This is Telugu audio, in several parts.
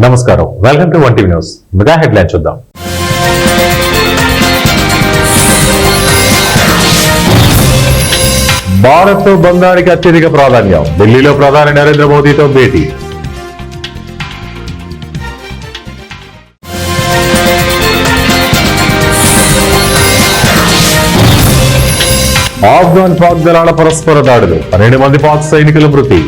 నమస్కారం, welcome to 1 TV news. Mega headline చూద్దాం. భారత్ బంధానికి అత్యధిక ప్రాధాన్యం. ఢిల్లీలో ప్రధాని నరేంద్ర మోదీతో భేటీ. ఆఫ్ఘన్ పాక్ దళాల పరస్పర దాడులు, 12 మంది పాక్ సైనికుల మృతి.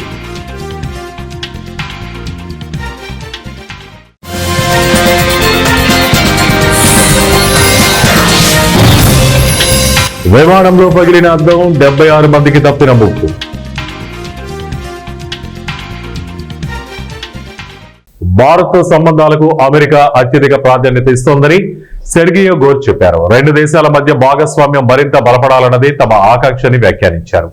విమానంలో పగిలిన అద్దం, 76 మందికి తప్పిన ముప్పు. భారత్ సంబంధాలకు అమెరికా అత్యధిక ప్రాధాన్యత ఇస్తోందని సెర్గియో గోర్ చెప్పారు. రెండు దేశాల మధ్య భాగస్వామ్యం మరింత బలపడాలన్నది తమ ఆకాంక్షని వ్యాఖ్యానించారు.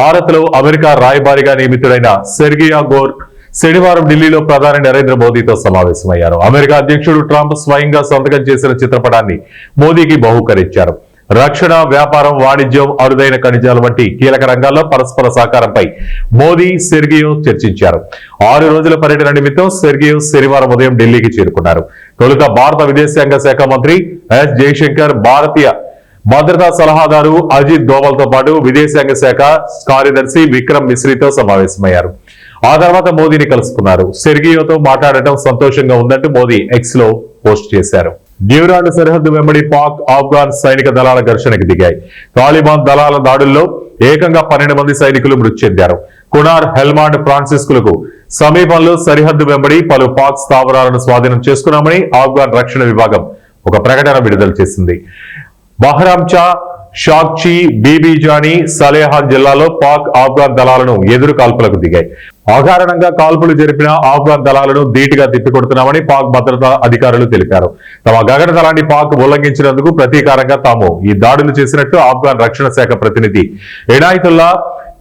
భారత్ లో అమెరికా రాయబారిగా నియమితుడైన సెర్గియో గోర్ శనివారం ఢిల్లీలో ప్రధాని నరేంద్ర మోదీతో సమావేశమయ్యారు. అమెరికా అధ్యక్షుడు ట్రంప్ స్వయంగా సంతకం చేసిన చిత్రపటాన్ని మోదీకి బహూకరించారు. రక్షణ, వ్యాపారం, వాణిజ్యం, అరుదైన ఖనిజాలు వంటి కీలక రంగాల్లో పరస్పర సహకారంపై మోదీ, సెర్గియో చర్చించారు. 6 రోజుల పర్యటన నిమిత్తం సెర్గియో శనివారం ఉదయం ఢిల్లీకి చేరుకున్నారు. తొలుత భారత విదేశాంగ శాఖ మంత్రి ఎస్ జయశంకర్, భారతీయ భద్రతా సలహాదారు అజిత్ దోవల్ తో పాటు విదేశాంగ శాఖ కార్యదర్శి విక్రమ్ మిశ్రీతో సమావేశమయ్యారు. ఆ తర్వాత మోదీని కలుసుకున్నారు. సెర్గియోతో మాట్లాడటం సంతోషంగా ఉందంటూ మోదీ ఎక్స్ లో పోస్ట్ చేశారు. డ్యూరాండ్ సరిహద్దు వెంబడి పాక్, ఆఫ్ఘాన్ సైనిక దళాల ఘర్షణకు దిగాయి. తాలిబాన్ దళాల దాడుల్లో ఏకంగా 12 మంది సైనికులు మృతి చెందారు. కునార్, హెల్మాండ్, ఫ్రాన్సిస్కులకు సమీపంలో సరిహద్దు వెంబడి పలు పాక్ స్థావరాలను స్వాధీనం చేసుకున్నామని ఆఫ్ఘాన్ రక్షణ విభాగం ఒక ప్రకటన విడుదల చేసింది. బహ్రాంచా, షాక్చి, బీబీజానీ, సలేహాన్ జిల్లాలో పాక్, ఆఫ్ఘాన్ దళాలను ఎదురు కాల్పులకు దిగాయి. అకారణంగా కాల్పులు జరిపిన ఆఫ్ఘాన్ దళాలను ధీటుగా తిప్పికొడుతున్నామని పాక్ భద్రతా అధికారులు తెలిపారు. తమ గగన దళాన్ని పాక్ ఉల్లంఘించినందుకు ప్రతీకారంగా తాము ఈ దాడులు చేసినట్టు ఆఫ్ఘాన్ రక్షణ శాఖ ప్రతినిధి ఇనాయతుల్లా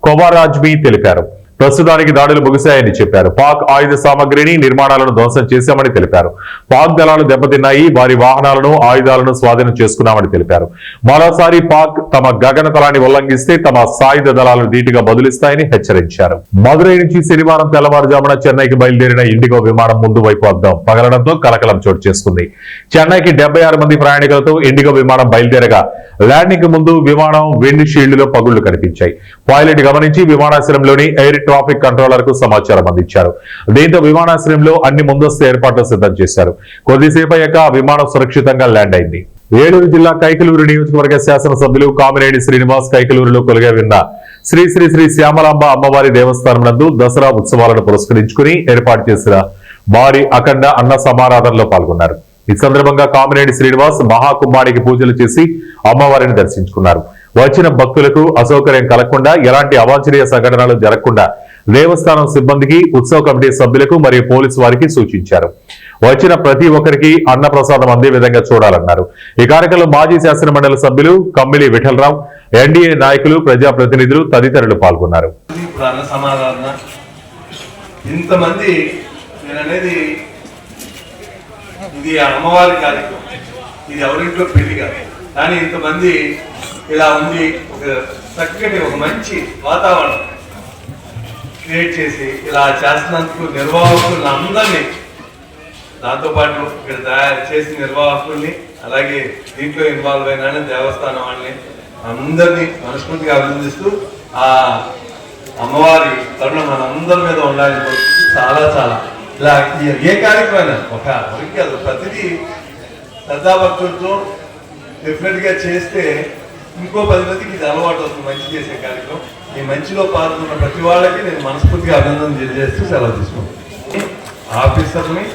కొవారాజ్మీ తెలిపారు. ప్రస్తుతానికి దాడులు ముగిశాయని చెప్పారు. పాక్ ఆయుధ సామగ్రిని, నిర్మాణాలను ధ్వంసం చేశామని తెలిపారు. పాక్ దళాలు దెబ్బతిన్నాయి, వారి వాహనాలను, ఆయుధాలను స్వాధీనం చేసుకున్నామని తెలిపారు. మరోసారి పాక్ తమ గగన తలాన్ని ఉల్లంఘిస్తే తమ సాయుధ దళాలను ధీటుగా బదులిస్తాయని హెచ్చరించారు. మదురై నుంచి శనివారం తెల్లవారుజామున చెన్నైకి బయలుదేరిన ఇండిగో విమానం ముందు వైపు అద్దం పగలడంతో కలకలం చోటు చేసుకుంది. చెన్నైకి 76 మంది ప్రయాణికులతో ఇండిగో విమానం బయలుదేరగా ల్యాండింగ్ ముందు విమానం విండ్ షీల్డ్ లో పగుళ్లు కనిపించాయి. పైలట్ గమనించి విమానాశ్రయంలోని ఎయిర్ ట్రాఫిక్ కంట్రోలర్ కు సమాచారం అందించారు. దీంతో విమానాశ్రయంలో అన్ని ముందస్తు ఏర్పాట్లు సిద్ధం చేశారు. కొద్దిసేపు అయ్యాక విమానం సురక్షితంగా ల్యాండ్ అయింది. ఏలూరు జిల్లా కైకలూరు నియోజకవర్గ శాసనసభ్యులు కామినేని శ్రీనివాస్ కైకలూరులో కొలుగా ఉన్న శ్రీ శ్రీ శ్రీ శ్యామలాంబ అమ్మవారి దేవస్థానం నందు దసరా ఉత్సవాలను పురస్కరించుకుని ఏర్పాటు చేసిన భారీ అఖండ అన్న సమారాధనలో పాల్గొన్నారు. ఈ సందర్భంగా కామినేని శ్రీనివాస్ మహాకుంభానికి పూజలు చేసి అమ్మవారిని దర్శించుకున్నారు. వచ్చిన భక్తులకు అసౌకర్యం కలగకుండా, ఎలాంటి అవాంఛనీయ సంఘటనలు జరగకుండా దేవస్థానం సిబ్బందికి, ఉత్సవ కమిటీ సభ్యులకు మరియు పోలీసు వారికి సూచించారు. వచ్చిన ప్రతి ఒక్కరికి అన్న ప్రసాదం అందే విధంగా చూడాలన్నారు. ఈ కార్యక్రమంలో మాజీ శాసన మండలి సభ్యులు కమ్మిలి విఠలరావు, ఎన్డీఏ నాయకులు, ప్రజాప్రతినిధులు తదితరులు పాల్గొన్నారు. ఇది అమ్మవారి కార్యక్రమం, ఇది ఎవరింట్లో పెళ్లి కాదు. కానీ ఇంతమంది ఇలా ఉంది, ఒక చక్కటి ఒక మంచి వాతావరణం క్రియేట్ చేసి ఇలా చేస్తున్నందుకు నిర్వాహకులను అందరినీ, దాంతోపాటు ఇక్కడ తయారు చేసిన నిర్వాహకుల్ని, అలాగే దీంట్లో ఇన్వాల్వ్ అయిన దేవస్థానం వాళ్ళని అందరినీ మనస్ఫూర్తిగా అభినందిస్తూ ఆ అమ్మవారి కరుణ మనందరి మీద ఉండాలని చాలా చాలా ఇలా ఏ కార్యక్రమం ఒకరికి కాదు, ప్రతిదీ శ్రద్ధాభక్తులతో డెఫినెట్గా చేస్తే ఇంకో 10 మందికి ఇది అలవాటు వస్తుంది. మంచి చేసే కార్యక్రమం, ఈ మంచిలో పాల్గొన్న ప్రతి వాళ్ళకి నేను మనస్ఫూర్తిగా అభినందన తెలియజేస్తూ సెలవు తీసుకుంటాను. ఆఫీసర్ని,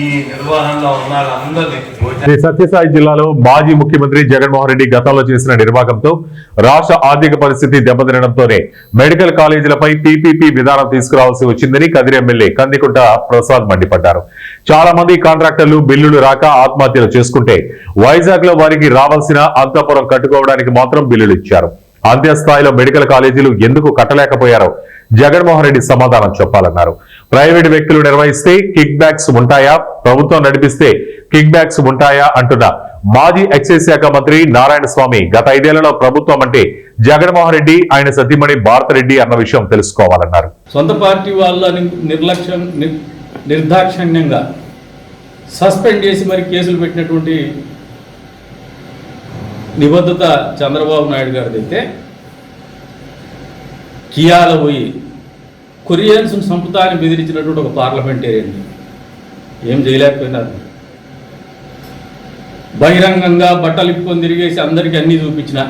ఈ నిర్వహణలో ఉన్న అందరినీ. సత్యసాయి జిల్లాలో మాజీ ముఖ్యమంత్రి జగన్మోహన్ రెడ్డి గతంలో చేసిన నిర్వాహకంతో రాష్ట్ర ఆర్థిక పరిస్థితి దెబ్బతినడంతోనే మెడికల్ కాలేజీలపై పీపీపీ విధానం తీసుకురావాల్సి వచ్చిందని కదిరి ఎమ్మెల్యే కందికుంట ప్రసాద్ మండిపడ్డారు. చాలా మంది కాంట్రాక్టర్లు బిల్లులు రాక ఆత్మహత్యలు చేసుకుంటే వైజాగ్ లో వారికి రావాల్సిన అంతఃపురం కట్టుకోవడానికి మాత్రం బిల్లులు ఇచ్చారు. అంత్యస్థాయిలో మెడికల్ కాలేజీలు ఎందుకు కట్టలేకపోయారో జగన్మోహన్ రెడ్డి సమాధానం చెప్పాలన్నారు. ప్రైవేటు వ్యక్తులు నిర్వహిస్తే కిక్ బ్యాక్స్ ఉంటాయా, ప్రభుత్వం నడిపిస్తే కిక్ బ్యాక్స్ ఉంటాయా అంటున్న మాజీ ఎక్సైజ్ శాఖ మంత్రి నారాయణ స్వామి గత 5 ఏళ్లలో ప్రభుత్వం అంటే జగన్మోహన్ రెడ్డి, ఆయన సతీమణి భారతరెడ్డి అన్న విషయం తెలుసుకోవాలన్నారు. సొంత పార్టీ వాళ్ళని నిర్లక్ష్యం నిర్దాక్షిణ్యంగా సస్పెండ్ చేసి మరి కేసులు పెట్టినటువంటి నిబద్ధత చంద్రబాబు నాయుడు గారిదైతే కియాల పోయి కొరియన్స్ సంపుతాన్ని బెదిరించినటువంటి ఒక పార్లమెంటేరియన్ ఏం చేయలేకపోయినారు. బహిరంగంగా బట్టలు ఇప్పుకొని తిరిగేసి అందరికీ అన్నీ చూపించిన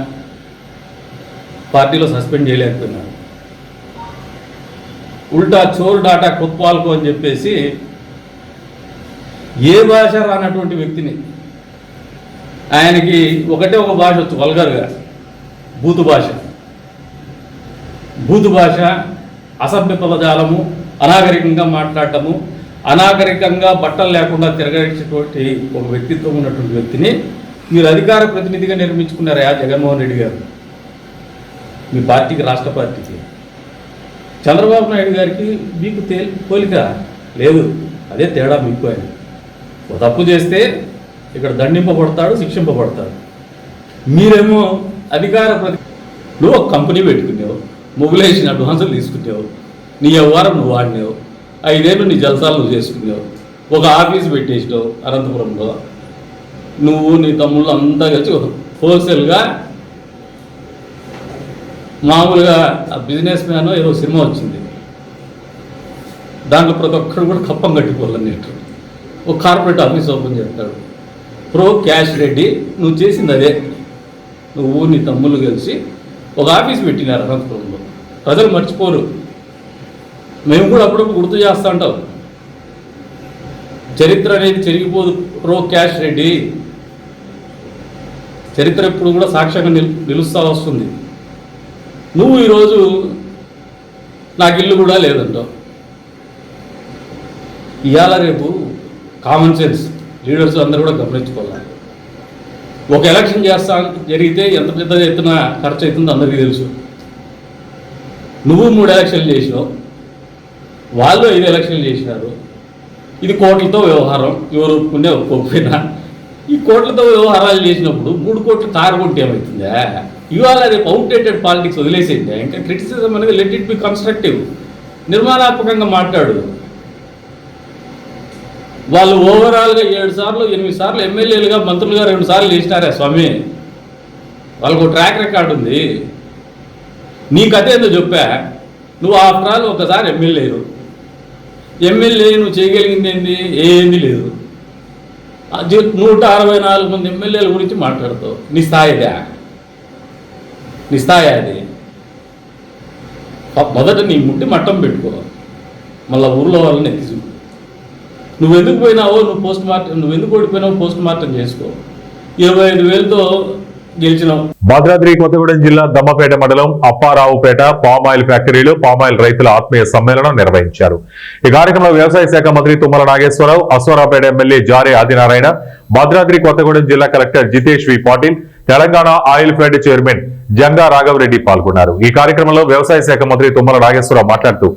పార్టీలో సస్పెండ్ చేయలేకపోయినారు. ఉల్టా చోర్ డాటా కొత్వాల్కో అని చెప్పేసి ఏ భాష రానటువంటి వ్యక్తిని, ఆయనకి ఒకటే ఒక భాష వచ్చు, వల్గర్గా బూతు భాష, అసభ్య పదజాలము, అనాగరికంగా మాట్లాడటము, అనాగరికంగా బట్టలు లేకుండా తిరగేటటువంటి ఒక వ్యక్తిత్వం ఉన్నటువంటి వ్యక్తిని మీరు అధికార ప్రతినిధిగా నిర్మించుకున్నారా జగన్మోహన్ రెడ్డి గారు మీ పార్టీకి, రాష్ట్ర పార్టీకి? చంద్రబాబు నాయుడు గారికి మీకు పోలిక లేదు, అదే తేడా మీకు. ఆయన ఒక తప్పు చేస్తే ఇక్కడ దండింపబడతాడు, శిక్షింపబడతాడు. మీరేమో అధికార నువ్వు ఒక కంపెనీ పెట్టుకున్నావు, మొగులేసిన అడ్వాన్సులు తీసుకున్నావు, నీ వ్యవహారం నువ్వు వాడినావు, 5 ఏళ్ళు నీ జలసాలు నువ్వు చేసుకున్నావు, ఒక ఆఫీస్ పెట్టేసినావు అనంతపురంలో, నువ్వు నీ తమ్ముళ్ళు అంతా కలిసి హోల్సేల్గా మామూలుగా బిజినెస్ మ్యాన్ ఏదో సినిమా వచ్చింది, దాంట్లో ప్రతి ఒక్కరు కూడా కప్పం కట్టిపోవాలన్నట్టు ఒక కార్పొరేట్ ఆఫీస్ ఓపెన్ చేస్తాడు. ప్రో క్యాష్ రెడ్డి నువ్వు చేసింది అదే. నువ్వు నీ తమ్ముళ్ళు కలిసి ఒక ఆఫీస్ పెట్టినారు అనంతపురంలో. ప్రజలు మర్చిపోరు, మేము కూడా అప్పుడప్పుడు గుర్తు చేస్తూ ఉంటాం. చరిత్ర అనేది చెరిగిపోదు ప్రో క్యాష్ రెడ్డి, చరిత్ర ఎప్పుడు కూడా సాక్ష్యంగా నిలుస్తూ వస్తుంది. నువ్వు ఈరోజు నాకు ఇల్లు కూడా లేదంటావు. ఇవాళ రేపు కామన్ సెన్స్ లీడర్స్ అందరూ కూడా గమనించుకోవాలి. ఒక ఎలక్షన్ జరిగితే ఎంత పెద్ద ఎత్తున ఖర్చు అవుతుందో అందరికీ తెలుసు. నువ్వు 3 ఎలక్షన్లు చేసినావు, వాళ్ళు 5 ఎలక్షన్లు చేసినారు. ఇది కోట్లతో వ్యవహారం, ఎవరు ఒప్పుకునే ఒప్పుకోకపోయినా. ఈ కోట్లతో వ్యవహారాలు చేసినప్పుడు 3 కోట్లు తారగొట్టి ఏమవుతుందా? ఇవాళ రేపు అవుట్డేటెడ్ పాలిటిక్స్ వదిలేసేద్దా? ఇంకా క్రిటిసిజం అనేది లెట్ ఇట్ బి కన్స్ట్రక్టివ్, నిర్మాణాత్మకంగా మాట్లాడు. వాళ్ళు ఓవరాల్గా 7 సార్లు 8 సార్లు ఎమ్మెల్యేలుగా, మంత్రులుగా 2 సార్లు చేసినారా స్వామి? వాళ్ళకు ట్రాక్ రికార్డు ఉంది. నీ కథ ఏందో చెప్పా. నువ్వు ఆఫ్టర్ ఆల్ ఒకసారి ఎమ్మెల్యే నువ్వు చేయగలిగింది ఏంది లేదు. 164 మంది ఎమ్మెల్యేల గురించి మాట్లాడతావు. నీ స్థాయి అది. మొదట నీ ముట్టి మట్టం పెట్టుకో, మళ్ళీ ఊర్లో వాళ్ళని ఎత్తి చూపు. నువ్వు ఎందుకు ఓడిపోయినావో పోస్ట్ మార్టం చేసుకో. 25,000తో గెలిచినావు. భద్రాద్రి కొత్తగూడెం జిల్లా దమ్మపేట మండలం అప్పారావుపేట పామాయిల్ ఫ్యాక్టరీలో పామాయిల్ రైతుల ఆత్మీయ సమ్మేళనం నిర్వహించారు. ఈ కార్యక్రమంలో వ్యవసాయ శాఖ మంత్రి తుమ్మల నాగేశ్వరరావు, అశ్వరావుపేట ఎమ్మెల్యే జారే ఆదినారాయణ, భద్రాద్రి కొత్తగూడెం జిల్లా collector Jitesh V Patil, Telangana Oil Fed chairman Janga Raghava Reddy పాల్గొన్నారు. ఈ కార్యక్రమంలో వ్యవసాయ శాఖ మంత్రి తుమ్మల నాగేశ్వరరావు మాట్లాడుతూ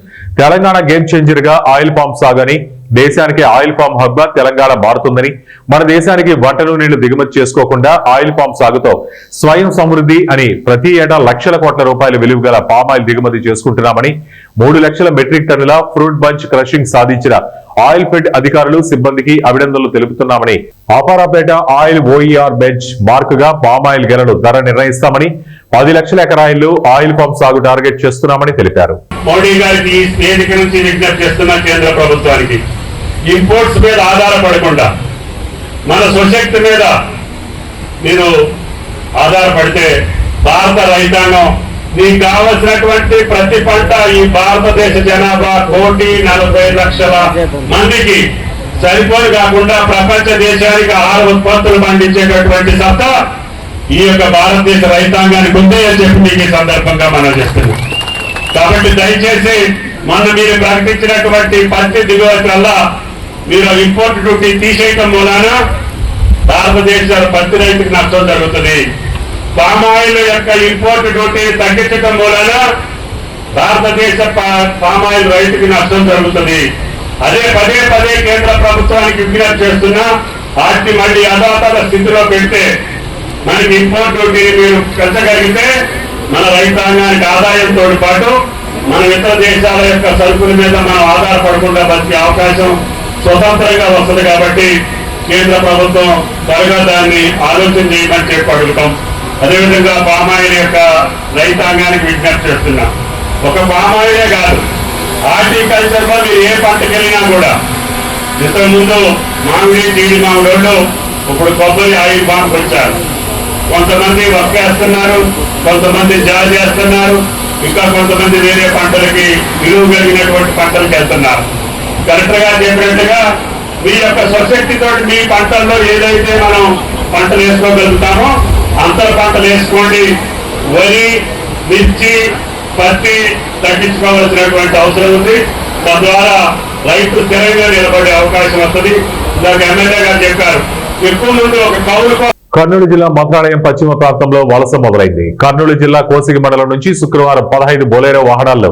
తెలంగాణ గేమ్ చేంజర్ గా ఆయిల్ పామ్ సాగని, దేశానికి ఆయిల్ పామ్ హబ్ గా తెలంగాణ మారుతుందని, మన దేశానికి వంట నూనెలు దిగుమతి చేసుకోకుండా ఆయిల్ పామ్ సాగుతో స్వయం సమృద్ధి అని ప్రతి ఏటా లక్షల కోట్ల రూపాయల విలువ గల పామాయిల్ దిగుమతి చేసుకుంటున్నామని, 3 లక్షల మెట్రిక్ టన్నుల ఫ్రూట్ బంచ్ క్రషింగ్ సాధించిన ఆయిల్ ఫెడ్ అధికారులు సిబ్బందికి అభినందనలు తెలుపుతున్నామని, అపారాపేట ఆయిల్ ఓఈఆర్ బెంచ్ మార్క్ గా పామాయిల్ గెలను ధర నిర్ణయిస్తామని, 10 లక్షల ఎకరాయిల్లో ఆయిల్ పామ్ సాగు టార్గెట్ చేస్తున్నామని తెలిపారు. మోడీ గారికి వేదిక నుంచి విజ్ఞప్తి చేస్తున్న కేంద్ర ప్రభుత్వానికి, ఇంపోర్ట్స్ మీద ఆధారపడకుండా మన స్వశక్తి మీద మీరు ఆధారపడితే భారత రైతాంగం మీకు కావలసినటువంటి ప్రతి పంట ఈ భారతదేశ జనాభా 1,40,00,000 మందికి సరిపోని కాకుండా ప్రపంచ దేశానికి ఆహార ఉత్పత్తులు పండించేటటువంటి సత్తా ఈ యొక్క భారతదేశ రైతాంగానికి ఉందే అని చెప్పి మీకు ఈ సందర్భంగా మనం చేస్తున్నాం. కాబట్టి దయచేసి మొన్న మీరు ప్రకటించినటువంటి పత్తి దిగుమతి వల్ల మీరు ఇంపోర్ట్ డ్యూటీ తీసేయటం మూలాన భారతదేశ పత్తి రైతుకి నష్టం జరుగుతుంది. పామాయిల్ యొక్క ఇంపోర్ట్ డ్యూటీ తగ్గించడం మూలాన భారతదేశ పామాయిల్ రైతుకి నష్టం జరుగుతుంది. అదే పదే కేంద్ర ప్రభుత్వానికి విజ్ఞప్తి చేస్తున్నా, వాటిని మళ్ళీ యథాతథ స్థితిలో పెడితే మనకి ఇంపోర్ట్ డ్యూటీని మీరు పెంచగలిగితే మన రైతాంగానికి ఆదాయంతో పాటు మన ఇతర దేశాల యొక్క సరుకుల మీద మనం ఆధారపడకుండా బతికే అవకాశం స్వతంత్రంగా వస్తుంది. కాబట్టి కేంద్ర ప్రభుత్వం త్వరగా దాన్ని ఆలోచన చేయమని చెప్పి అడుగుతాం. అదేవిధంగా పామాయిల్ యొక్క రైతాంగానికి విజ్ఞప్తి చేస్తున్నాం. ఒక పామాయిలే కాదు, హార్టికల్చర్ లో మీరు ఏ పంటకి వెళ్ళినా కూడా ఇంతకుముందు మామిడి జీడి మామిడి ఇప్పుడు కొబ్బరి ఆయిల్ బాంబు వచ్చారు. కొంతమంది వక్కేస్తున్నారు, కొంతమంది జాజ్ చేస్తున్నారు, ఇంకా కొంతమంది వేరే పంటలకి విలువ కలిగినటువంటి పంటలకు వెళ్తున్నారు. కరెక్ట్ గా చెప్పినట్టుగా మీ యొక్క సొసైటీతో మీ పంటల్లో ఏదైతే మనం పంటలు వేసుకోగలుగుతామో అంతర పంటలు వేసుకోండి. వరి, మిర్చి, పత్తి తగ్గించుకోవాల్సినటువంటి అవసరం ఉంది. తద్వారా రైతు స్థిరంగా నిలబడే అవకాశం వస్తుంది. ఇందాక ఎమ్మెల్యే గారు చెప్పారు, ఎక్కువ మంది ఒక కౌలు. కర్నూలు జిల్లా మంత్రాలయం పశ్చిమ ప్రాంతంలో వలస మొదలైంది. కర్నూలు జిల్లా కోసిగి మండలం నుంచి శుక్రవారం 15 బొలెరో వాహనాల్లో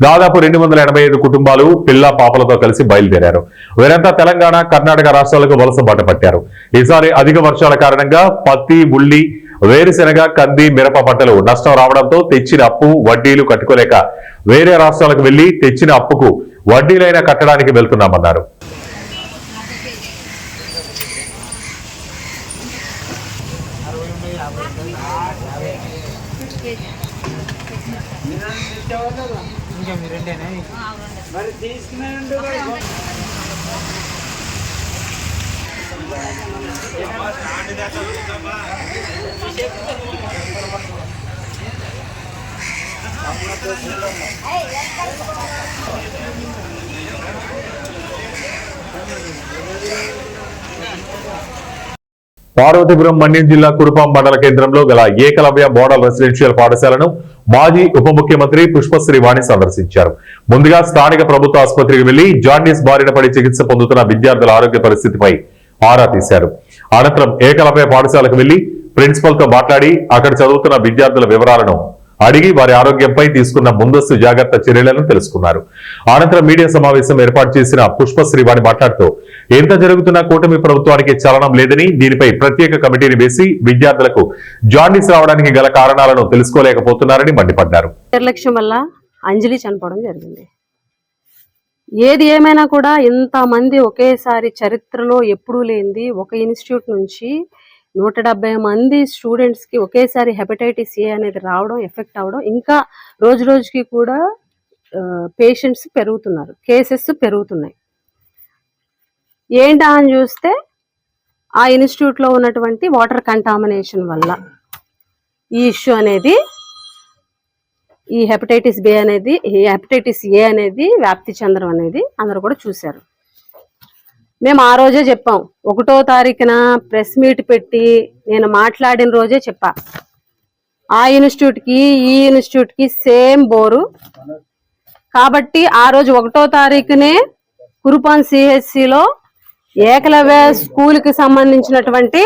దాదాపు 285 కుటుంబాలు పిల్ల పాపలతో కలిసి బయలుదేరారు. వీరంతా తెలంగాణ, కర్ణాటక రాష్ట్రాలకు వలస బాట పట్టారు. ఈసారి అధిక వర్షాల కారణంగా పత్తి, ఉల్లి, వేరుశెనగ, కంది, మిరప పంటలు నష్టం రావడంతో తెచ్చిన అప్పు, వడ్డీలు కట్టుకోలేక వేరే రాష్ట్రాలకు వెళ్లి తెచ్చిన అప్పుకు వడ్డీలైనా కట్టడానికి వెళ్తున్నామన్నారు. పార్వతీపురం మన్యం జిల్లా కురుపాం మండల కేంద్రంలో గల ఏకలవ్య మోడల్ రెసిడెన్షియల్ పాఠశాలను మాజీ ఉప ముఖ్యమంత్రి పుష్పశ్రీ వాణి సందర్శించారు. ముందుగా స్థానిక ప్రభుత్వ ఆసుపత్రికి వెళ్లి జాండీస్ బారిన పడి చికిత్స పొందుతున్న విద్యార్థుల ఆరోగ్య పరిస్థితిపై ఆరా తీశారు. అనంతరం ఏకలవ్య పాఠశాలకు వెళ్లి ప్రిన్సిపల్ తో మాట్లాడి అక్కడ చదువుతున్న విద్యార్థుల వివరాలను అడిగి వారి ఆరోగ్యంపై తీసుకున్న ముందస్తు జాగ్రత్త చర్యలను తెలుసుకున్నారు. అనంతరం మీడియా సమావేశం ఏర్పాటు చేసిన పుష్పశ్రీ వాణి మాట్లాడుతూ ఎంత జరుగుతున్నా కూటమి ప్రభుత్వానికి చలనం లేదని, దీనిపై ప్రత్యేక కమిటీని వేసి విద్యార్థులకు జాండీస్ రావడానికి గల కారణాలను తెలుసుకోలేకపోతున్నారని మండిపడ్డారు. నిర్లక్ష్యం వల్ల అంజలి చనిపోవడం జరిగింది. ఏది ఏమైనా కూడా ఇంతమంది ఒకేసారి చరిత్రలో ఎప్పుడూ లేనిది ఒక ఇన్స్టిట్యూట్ నుంచి 170 మంది స్టూడెంట్స్కి ఒకేసారి హెపటైటిస్ ఏ అనేది రావడం, ఎఫెక్ట్ అవ్వడం, ఇంకా రోజు రోజుకి కూడా పేషెంట్స్ పెరుగుతున్నారు, కేసెస్ పెరుగుతున్నాయి. ఏంటా అని చూస్తే ఆ ఇన్స్టిట్యూట్లో ఉన్నటువంటి వాటర్ కంటామినేషన్ వల్ల ఈ ఇష్యూ అనేది, ఈ హెపటైటిస్ ఏ అనేది వ్యాప్తి చెందడం అనేది అందరూ కూడా చూశారు. మేము ఆ రోజే చెప్పాం, 1వ తారీఖున ప్రెస్ మీట్ పెట్టి నేను మాట్లాడిన రోజే చెప్పా, ఆ ఇన్స్టిట్యూట్కి ఈ ఇన్స్టిట్యూట్కి సేమ్ బోరు కాబట్టి ఆ రోజు 1వ తారీఖునే కురుపాన్ సిహెచ్సిలో ఏకలవ్య స్కూల్కి సంబంధించినటువంటి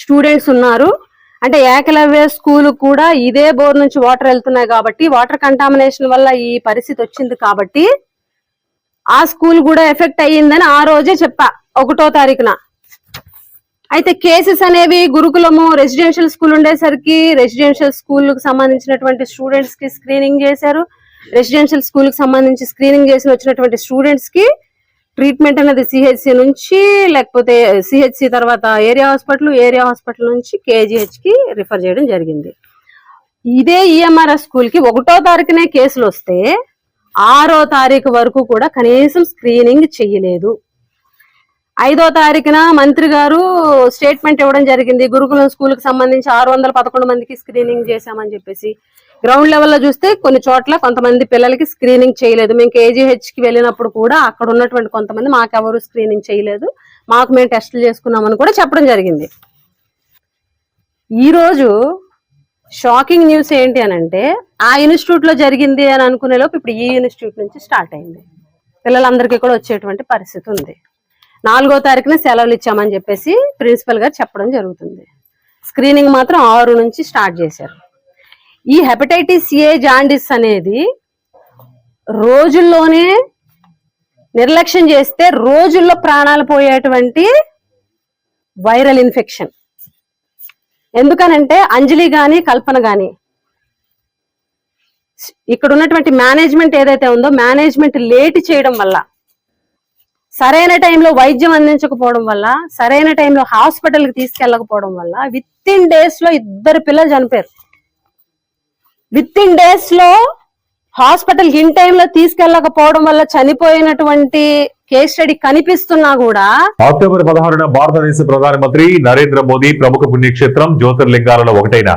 స్టూడెంట్స్ ఉన్నారు. అంటే ఏకలవ్య స్కూల్ కూడా ఇదే బోర్ నుంచి వాటర్ వెళ్తున్నాయి కాబట్టి వాటర్ కంటామినేషన్ వల్ల ఈ పరిస్థితి వచ్చింది కాబట్టి ఆ స్కూల్ కూడా ఎఫెక్ట్ అయ్యిందని ఆ రోజే చెప్పా 1వ తారీఖున. అయితే కేసెస్ అనేవి గురుకులము రెసిడెన్షియల్ స్కూల్ ఉండేసరికి రెసిడెన్షియల్ స్కూల్కి సంబంధించినటువంటి స్టూడెంట్స్ కి స్క్రీనింగ్ చేశారు. రెసిడెన్షియల్ స్కూల్ కి సంబంధించి స్క్రీనింగ్ చేసి వచ్చినటువంటి స్టూడెంట్స్ కి ట్రీట్మెంట్ అనేది సిహెచ్సి నుంచి, లేకపోతే సిహెచ్సి తర్వాత ఏరియా హాస్పిటల్ నుంచి కేజీహెచ్ కి రిఫర్ చేయడం జరిగింది. ఇదే ఈఎంఆర్ఎస్ స్కూల్ కి 1వ తారీఖునే కేసులు వస్తే 6వ తారీఖు వరకు కూడా కనీసం స్క్రీనింగ్ చెయ్యలేదు. 5వ తారీఖున మంత్రి గారు స్టేట్మెంట్ ఇవ్వడం జరిగింది, గురుకులం స్కూల్ కి సంబంధించి 611 మందికి స్క్రీనింగ్ చేశామని చెప్పేసి. గ్రౌండ్ లెవెల్లో చూస్తే కొన్ని చోట్ల కొంతమంది పిల్లలకి స్క్రీనింగ్ చేయలేదు. మేము కేజీహెచ్ కి వెళ్ళినప్పుడు కూడా అక్కడ ఉన్నటువంటి కొంతమంది మాకెవరు స్క్రీనింగ్ చేయలేదు, మాకు మేము టెస్టులు చేసుకున్నామని కూడా చెప్పడం జరిగింది. ఈరోజు షాకింగ్ న్యూస్ ఏంటి అని అంటే, ఆ ఇన్స్టిట్యూట్ లో జరిగింది అని అనుకునే లోపు ఇప్పుడు ఈ ఇన్స్టిట్యూట్ నుంచి స్టార్ట్ అయింది. పిల్లలందరికీ కూడా వచ్చేటువంటి పరిస్థితి ఉంది. 4వ తారీఖున సెలవులు ఇచ్చామని చెప్పేసి ప్రిన్సిపల్ గారు చెప్పడం జరుగుతుంది. స్క్రీనింగ్ మాత్రం 6 నుంచి స్టార్ట్ చేశారు. ఈ హెపటైటిస్ ఏ జాండిస్ అనేది రోజుల్లోనే నిర్లక్ష్యం చేస్తే రోజుల్లో ప్రాణాలు పోయేటువంటి వైరల్ ఇన్ఫెక్షన్. ఎందుకనంటే అంజలి గాని కల్పన గాని ఇక్కడ ఉన్నటువంటి మేనేజ్మెంట్ ఏదైతే ఉందో మేనేజ్మెంట్ లేట్ చేయడం వల్ల, సరైన టైంలో వైద్యం అందించకపోవడం వల్ల, సరైన టైంలో హాస్పిటల్కి తీసుకెళ్ళకపోవడం వల్ల విత్ ఇన్ డేస్ లో 2 పిల్లలు చనిపోయారు. విత్ ఇన్ డేస్ లో హాస్పిటల్కి ఇన్ టైంలో తీసుకెళ్ళకపోవడం వల్ల చనిపోయినటువంటి కేస్ స్టడీ కనిపిస్తున్నా కూడా అక్టోబర్ 16న భారతదేశ ప్రధానమంత్రి నరేంద్ర మోదీ ప్రముఖ పుణ్యక్షేత్రం జ్యోతిర్లింగాలలో ఒకటైన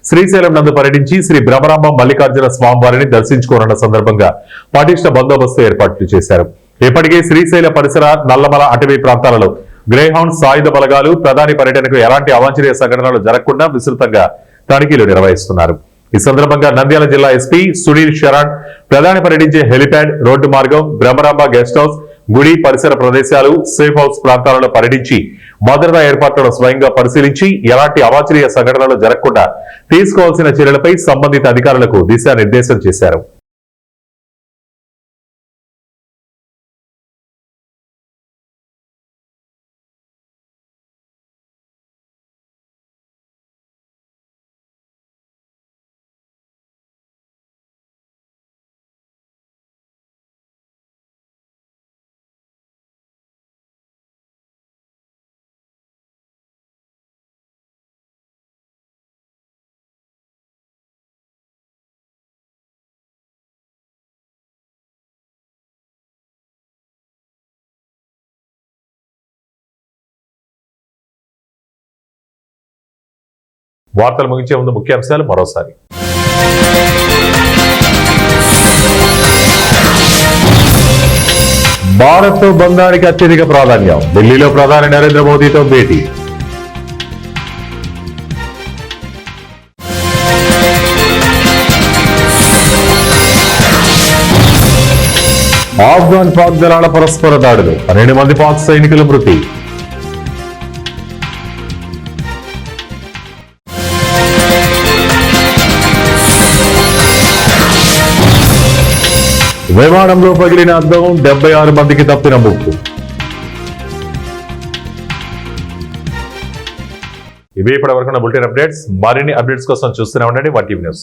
శ్రీశైలం నందు పర్యటించి శ్రీ బ్రహ్మరాంబ మల్లికార్జున స్వామివారిని దర్శించుకోనున్న సందర్భంగా పటిష్ట బందోబస్తు ఏర్పాట్లు చేశారు. ఇప్పటికే శ్రీశైల పరిసర నల్లమల అటవీ ప్రాంతాలలో గ్రేహౌండ్ సాయుధ బలగాలు ప్రధాని పర్యటనకు ఎలాంటి అవాంఛనీయ సంఘటనలు జరగకుండా విస్తృతంగా తనిఖీలు నిర్వహిస్తున్నారు. ఈ సందర్భంగా నంద్యాల జిల్లా ఎస్పీ సునీల్ శరణ్ ప్రధాని పర్యటించే హెలిప్యాడ్, రోడ్డు మార్గం, బ్రహ్మరాంబ గెస్ట్ హౌస్, గుడి పరిసర ప్రదేశాలు, సేఫ్ హౌస్ ప్రాంతాలలో పర్యటించి భద్రతా ఏర్పాట్లను స్వయంగా పరిశీలించి ఎలాంటి అవాంఛనీయ సంఘటనలు జరగకుండా తీసుకోవాల్సిన చర్యలపై సంబంధిత అధికారులకు దిశానిర్దేశం చేశారు. వార్తలు ముగించే ముందు ముఖ్యాంశాలు మరోసారి. భారత్ బంధానికి అత్యధిక ప్రాధాన్యం, ఢిల్లీలో ప్రధాని నరేంద్ర మోదీతో భేటీ. ఆఫ్ఘన్ పాక్ దళాల పరస్పర దాడులు, 12 మంది పాక్ సైనికుల మృతి. విమానంలో పగిలిన అద్దం, 76 మందికి తప్పిన ముప్పు. ఇవే ఇప్పటి వరకు బులెటిన్ అప్డేట్స్. మరిన్ని అప్డేట్స్ కోసం చూస్తూనే ఉండండి వన్ టీవీ న్యూస్.